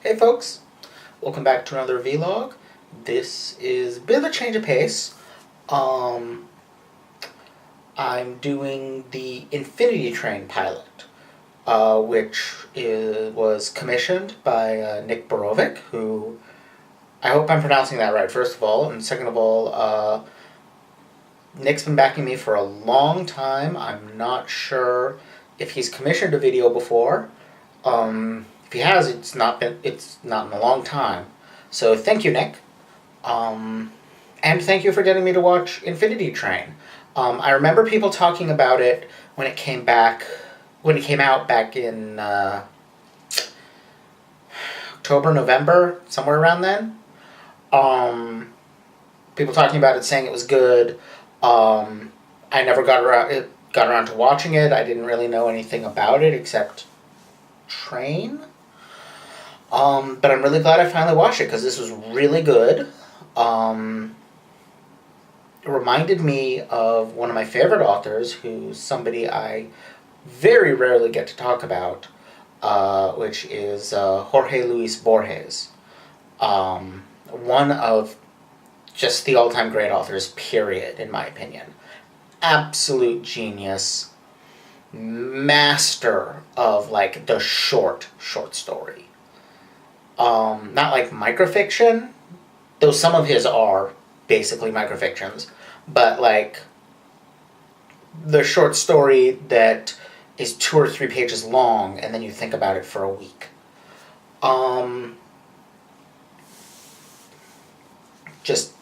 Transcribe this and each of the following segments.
Hey folks, welcome back to another vlog. This is a bit of a change of pace. I'm doing the Infinity Train pilot, was commissioned by Nick Borovic, who I hope I'm pronouncing that right, first of all, and second of all, Nick's been backing me for a long time. I'm not sure if he's commissioned a video before. If he has, it's not in a long time. So thank you, Nick. And thank you for getting me to watch Infinity Train. I remember people talking about it when it came out back in October, November, somewhere around then. People talking about it, saying it was good. I never got around to watching it. I didn't really know anything about it except Train. But I'm really glad I finally watched it because this was really good. It reminded me of one of my favorite authors, who's somebody I very rarely get to talk about, which is Jorge Luis Borges. One of just the all-time great authors, period, in my opinion. Absolute genius. Master of, like, the short story. Not like microfiction, though some of his are basically microfictions, but like the short story that is 2 or 3 pages long and then you think about it for a week. Just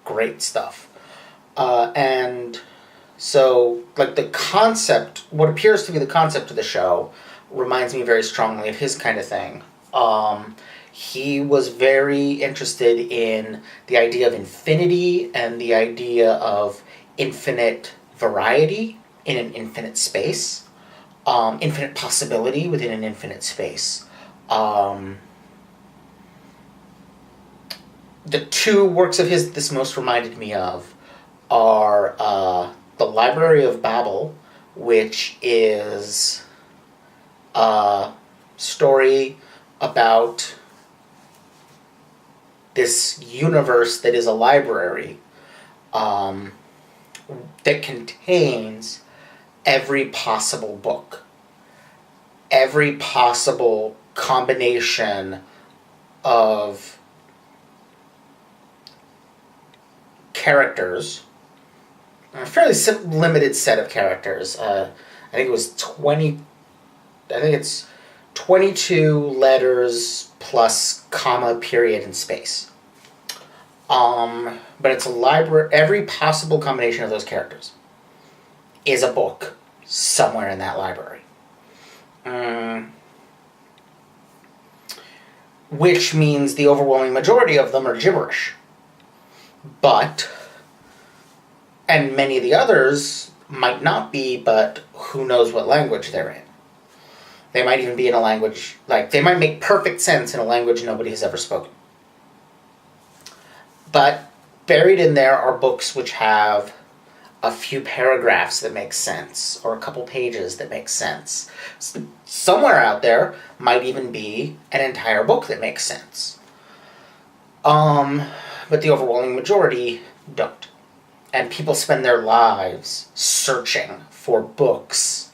great stuff. And so, like, the concept, what appears to be the concept of the show, reminds me very strongly of his kind of thing. He was very interested in the idea of infinity and the idea of infinite variety in an infinite space, infinite possibility within an infinite space. The 2 works of his this most reminded me of are The Library of Babel, which is a story about this universe that is a library that contains every possible book, every possible combination of characters, a fairly limited set of characters. I think it's 22 letters plus comma, period, and space. But it's a library. Every possible combination of those characters is a book somewhere in that library. Which means the overwhelming majority of them are gibberish. And many of the others might not be, but who knows what language they're in. They might even be in a language, like, they might make perfect sense in a language nobody has ever spoken. But buried in there are books which have a few paragraphs that make sense, or a couple pages that make sense. Somewhere out there might even be an entire book that makes sense. But the overwhelming majority don't. And people spend their lives searching for books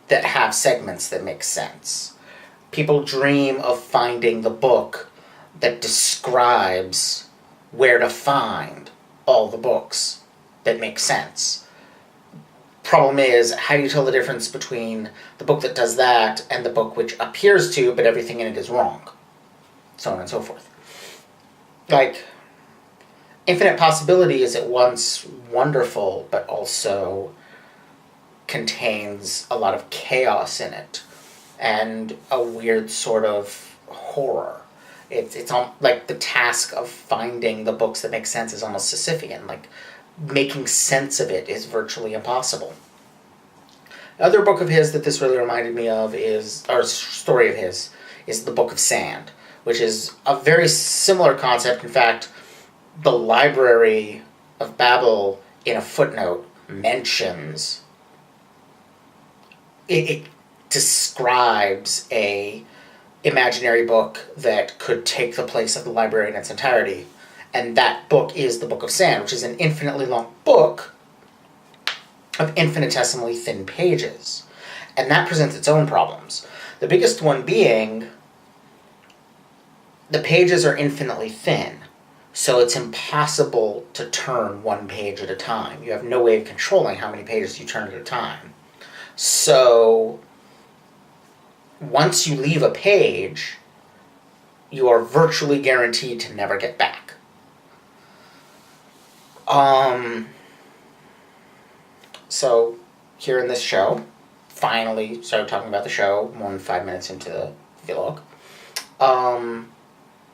that have segments that make sense. People dream of finding the book that describes where to find all the books that make sense. Problem is, how do you tell the difference between the book that does that and the book which appears to, but everything in it is wrong? So on and so forth. Like, Infinite Possibility is at once wonderful, but also contains a lot of chaos in it, and a weird sort of horror. It's like the task of finding the books that make sense is almost Sisyphean. Like, making sense of it is virtually impossible. Another book of his that this really reminded me of story of his, is The Book of Sand, which is a very similar concept. In fact, the Library of Babel, in a footnote, mentions it describes a imaginary book that could take the place of the library in its entirety. And that book is the Book of Sand, which is an infinitely long book of infinitesimally thin pages. And that presents its own problems. The biggest one being the pages are infinitely thin, so it's impossible to turn one page at a time. You have no way of controlling how many pages you turn at a time. So once you leave a page, you are virtually guaranteed to never get back. So here in this show, finally started talking about the show more than 5 minutes into the vlog.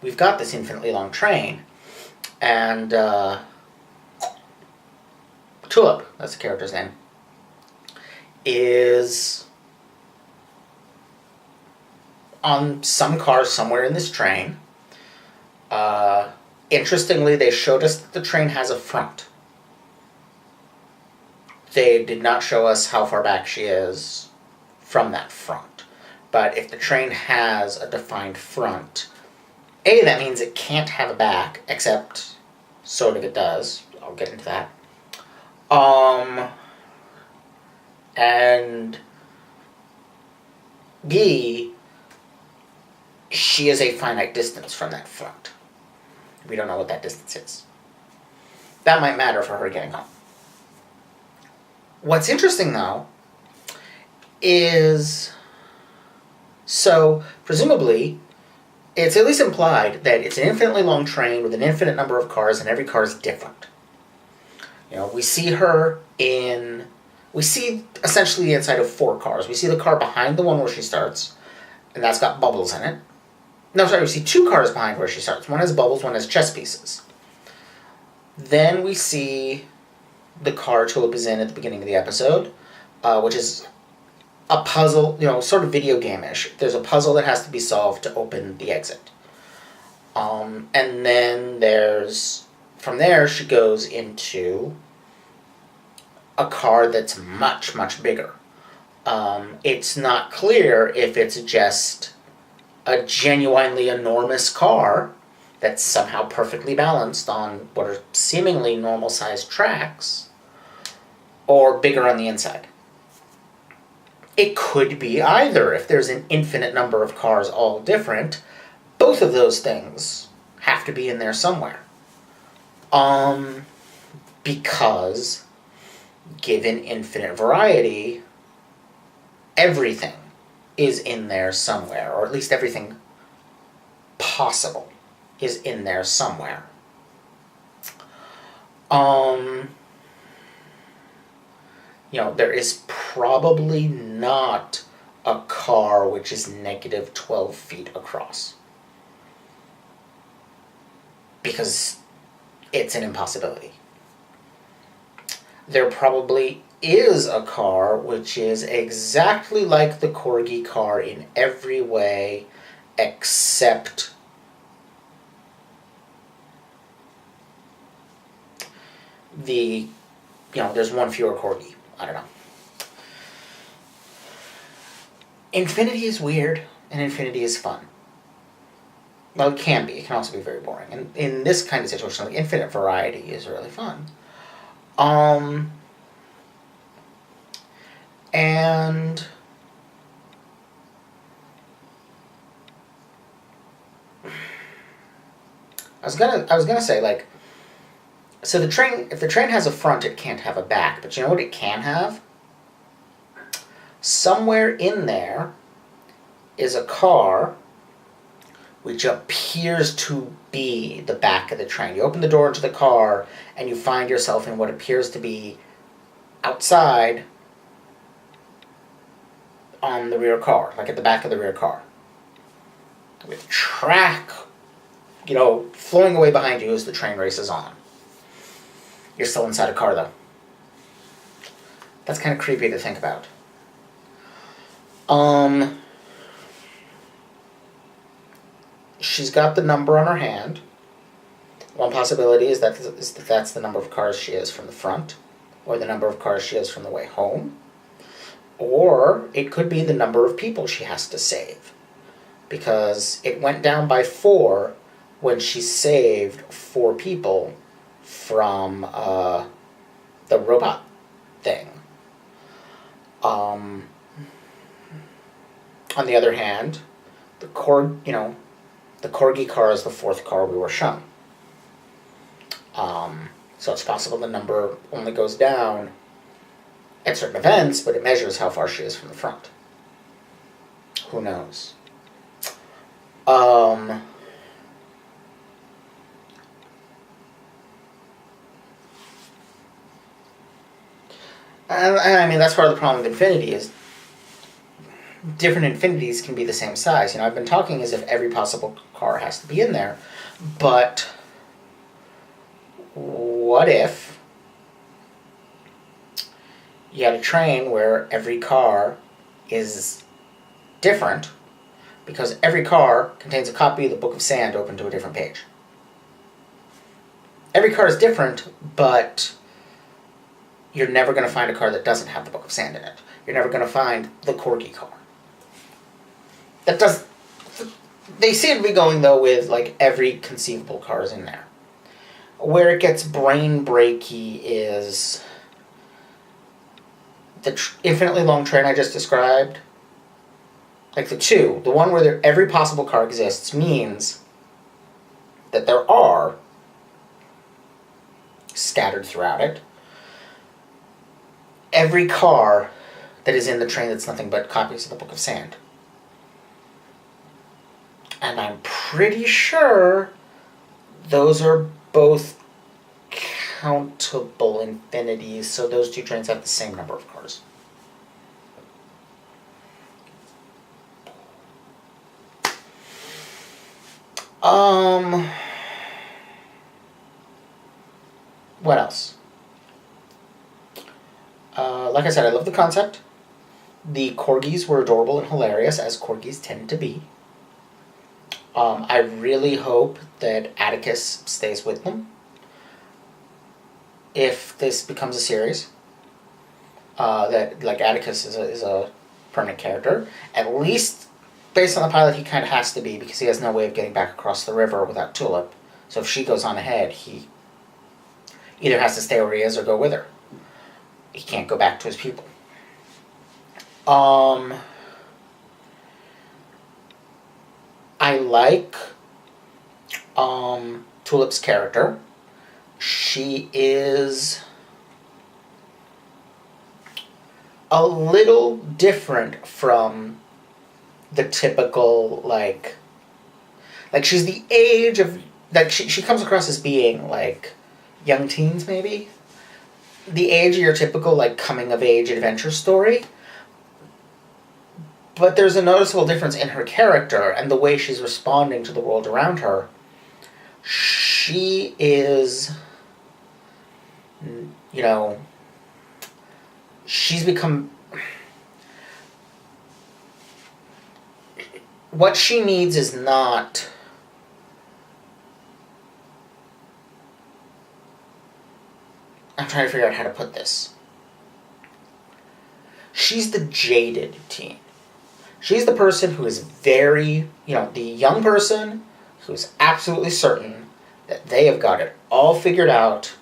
We've got this infinitely long train, and Tulip, that's the character's name, is on some car somewhere in this train. Interestingly, they showed us that the train has a front. They did not show us how far back she is from that front. But if the train has a defined front, that means it can't have a back, except sort of it does. I'll get into that. And B, she is a finite distance from that front. We don't know what that distance is. That might matter for her getting home. What's interesting, though, is, so presumably, it's at least implied that it's an infinitely long train with an infinite number of cars, and every car is different. You know, we see essentially the inside of 4 cars. We see the car behind the one where she starts, and that's got bubbles in it. No, sorry, we see 2 cars behind where she starts. One has bubbles, one has chess pieces. Then we see the car Tulip is in at the beginning of the episode, which is a puzzle, sort of video game-ish. There's a puzzle that has to be solved to open the exit. And then from there, she goes into a car that's much, much bigger. It's not clear if it's just a genuinely enormous car that's somehow perfectly balanced on what are seemingly normal-sized tracks, or bigger on the inside. It could be either. If there's an infinite number of cars all different, both of those things have to be in there somewhere. Because given infinite variety, everything is in there somewhere, or at least everything possible is in there somewhere. There is probably not a car which is negative 12 feet across, because it's an impossibility. There probably is a car which is exactly like the corgi car in every way, except there's one fewer corgi. I don't know. Infinity is weird, and infinity is fun. Well, it can be. It can also be very boring. And in this kind of situation, like, infinite variety is really fun. And I was gonna say, like, so if the train has a front, it can't have a back. But you know what it can have? Somewhere in there is a car which appears to be the back of the train. You open the door into the car, and you find yourself in what appears to be outside on the rear car, like at the back of the rear car, with track, flowing away behind you as the train races on. You're still inside a car, though. That's kind of creepy to think about. She's got the number on her hand. One possibility is that that's the number of cars she is from the front, or the number of cars she is from the way home. Or it could be the number of people she has to save, because it went down by 4 when she saved 4 people from the robot thing. On the other hand, the corgi car is the 4th car we were shown. So it's possible the number only goes down at certain events, but it measures how far she is from the front. Who knows? And I mean, that's part of the problem with infinity is different infinities can be the same size. I've been talking as if every possible car has to be in there, but what if you had a train where every car is different because every car contains a copy of the Book of Sand open to a different page? Every car is different, but you're never going to find a car that doesn't have the Book of Sand in it. You're never going to find the corgi car. They seem to be going, though, with, every conceivable car is in there. Where it gets brain breaky is the infinitely long train I just described. The one where every possible car exists means that there are, scattered throughout it, every car that is in the train that's nothing but copies of the Book of Sand. And I'm pretty sure those are both countable infinities, so those 2 trains have the same number of cars. What else? Like I said, I love the concept. The corgis were adorable and hilarious, as corgis tend to be. I really hope that Atticus stays with them if this becomes a series. That Atticus is a permanent character. At least based on the pilot, he kind of has to be, because he has no way of getting back across the river without Tulip. So if she goes on ahead, he either has to stay where he is or go with her. He can't go back to his people. I like Tulip's character. She is a little different from the typical, she's the age of, she comes across as being, young teens, maybe? The age of your typical, coming-of-age adventure story. But there's a noticeable difference in her character and the way she's responding to the world around her. She is, she's become... What she needs is not... I'm trying to figure out how to put this. She's the jaded teen. She's the person who is very, the young person who's absolutely certain that they have got it all figured out,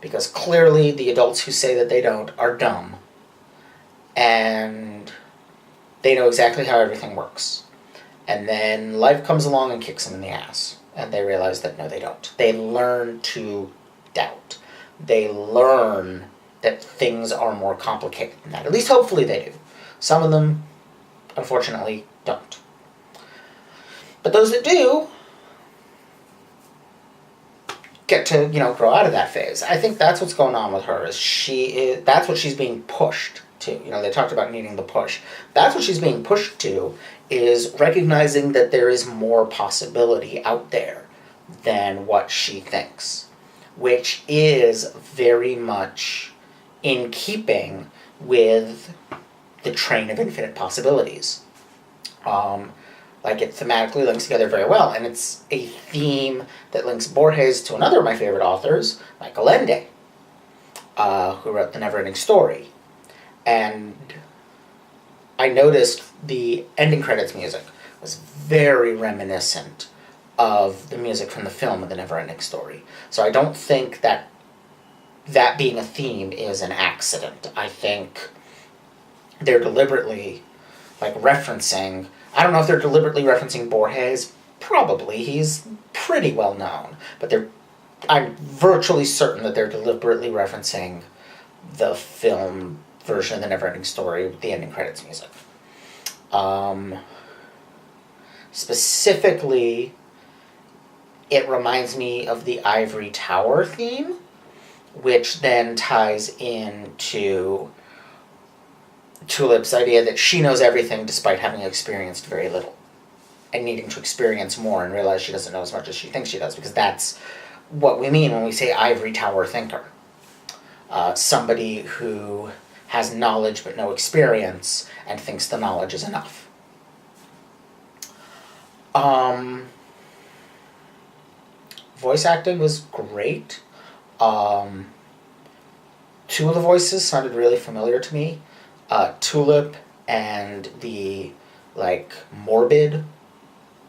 because clearly the adults who say that they don't are dumb. And they know exactly how everything works. And then life comes along and kicks them in the ass. And they realize that no, they don't. They learn to doubt. They learn that things are more complicated than that. At least hopefully they do. Some of them, unfortunately, don't. But those that do get to, grow out of that phase. I think that's what's going on with her. That's what she's being pushed to. They talked about needing the push. That's what she's being pushed to, is recognizing that there is more possibility out there than what she thinks, which is very much in keeping with the train of infinite possibilities. It thematically links together very well, and it's a theme that links Borges to another of my favorite authors, Michael Ende, who wrote The Never-Ending Story. And I noticed the ending credits music was very reminiscent of the music from the film of The Neverending Story. So I don't think that being a theme is an accident. I think they're deliberately referencing, I don't know if they're deliberately referencing Borges. Probably. He's pretty well known. But I'm virtually certain that they're deliberately referencing the film version of The Neverending Story with the ending credits music. Specifically, it reminds me of the Ivory Tower theme, which then ties into Tulip's idea that she knows everything despite having experienced very little, and needing to experience more and realize she doesn't know as much as she thinks she does, because that's what we mean when we say Ivory Tower thinker. Somebody who has knowledge but no experience and thinks the knowledge is enough. Voice acting was great. Two of the voices sounded really familiar to me. Tulip and the morbid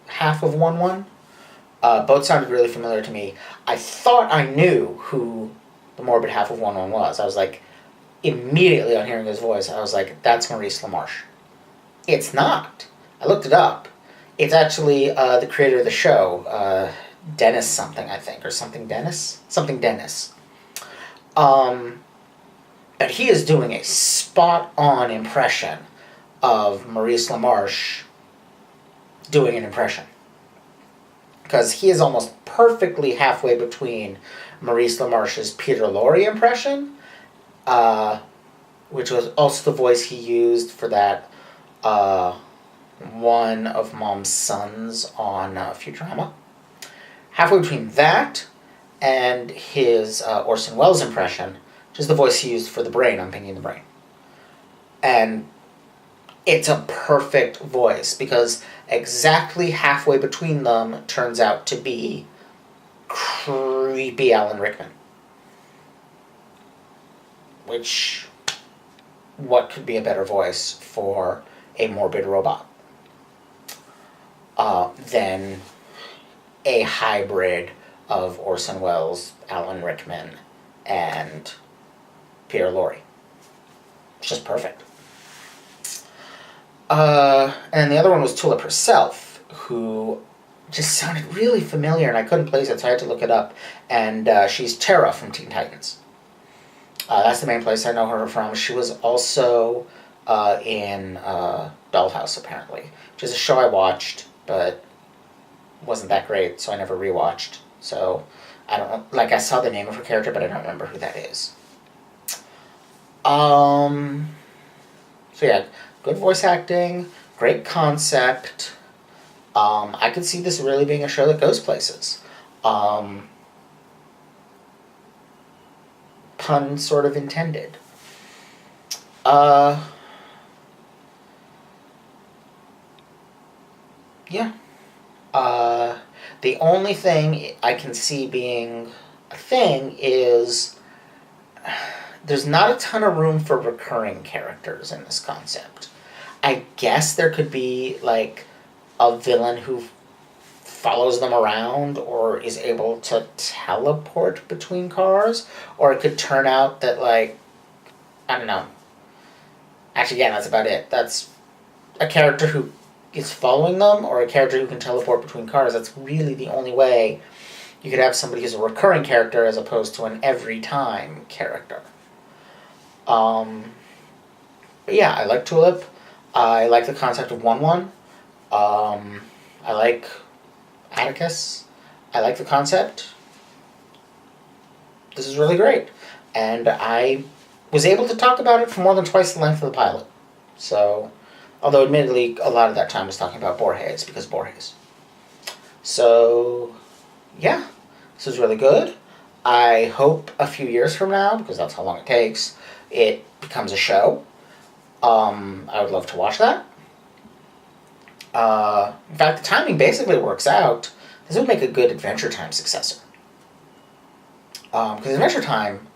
half of 1-1. Both sounded really familiar to me. I thought I knew who the morbid half of 1-1 was. I was immediately on hearing his voice, I was that's Maurice LaMarche. It's not. I looked it up. It's actually the creator of the show, Dennis something, I think, or something Dennis? Something Dennis. But he is doing a spot-on impression of Maurice LaMarche doing an impression. Because he is almost perfectly halfway between Maurice LaMarche's Peter Lorre impression, which was also the voice he used for that one of Mom's sons on Futurama. Halfway between that and his Orson Welles impression, which is the voice he used for the brain on Pinky and the Brain. And it's a perfect voice, because exactly halfway between them turns out to be creepy Alan Rickman. Which, what could be a better voice for a morbid robot than a hybrid of Orson Welles, Alan Rickman, and Peter Lorre. It's just perfect. And the other one was Tulip herself, who just sounded really familiar, and I couldn't place it, so I had to look it up. And she's Tara from Teen Titans. That's the main place I know her from. She was also in Dollhouse, apparently, which is a show I watched, but wasn't that great, so I never rewatched. So I don't know. I saw the name of her character, but I don't remember who that is. So yeah, good voice acting, great concept. I could see this really being a show that goes places. Pun sort of intended. Yeah. The only thing I can see being a thing is there's not a ton of room for recurring characters in this concept. I guess there could be, a villain who follows them around or is able to teleport between cars, or it could turn out that, I don't know. Actually, yeah, that's about it. That's a character who is following them, or a character who can teleport between cars. That's really the only way you could have somebody who's a recurring character as opposed to an every-time character. But yeah, I like Tulip. I like the concept of 1-1. I like Atticus. I like the concept. This is really great. And I was able to talk about it for more than twice the length of the pilot. So, although admittedly a lot of that time was talking about Borges, because Borges. So, yeah, this was really good. I hope a few years from now, because that's how long it takes, it becomes a show. I would love to watch that. In fact, the timing basically works out. This would make a good Adventure Time successor. Because Adventure Time,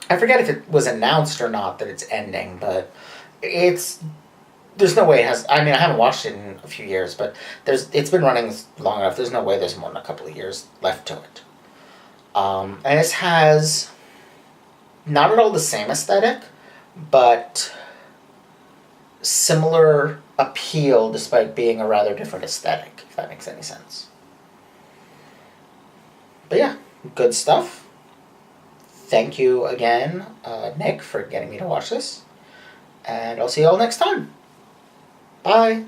I forget if it was announced or not that it's ending, but it's there's no way it has. I mean, I haven't watched it in a few years, but it's been running long enough. There's no way there's more than a couple of years left to it. And it has not at all the same aesthetic, but similar appeal despite being a rather different aesthetic, if that makes any sense. But yeah, good stuff. Thank you again, Nick, for getting me to watch this. And I'll see you all next time. Bye.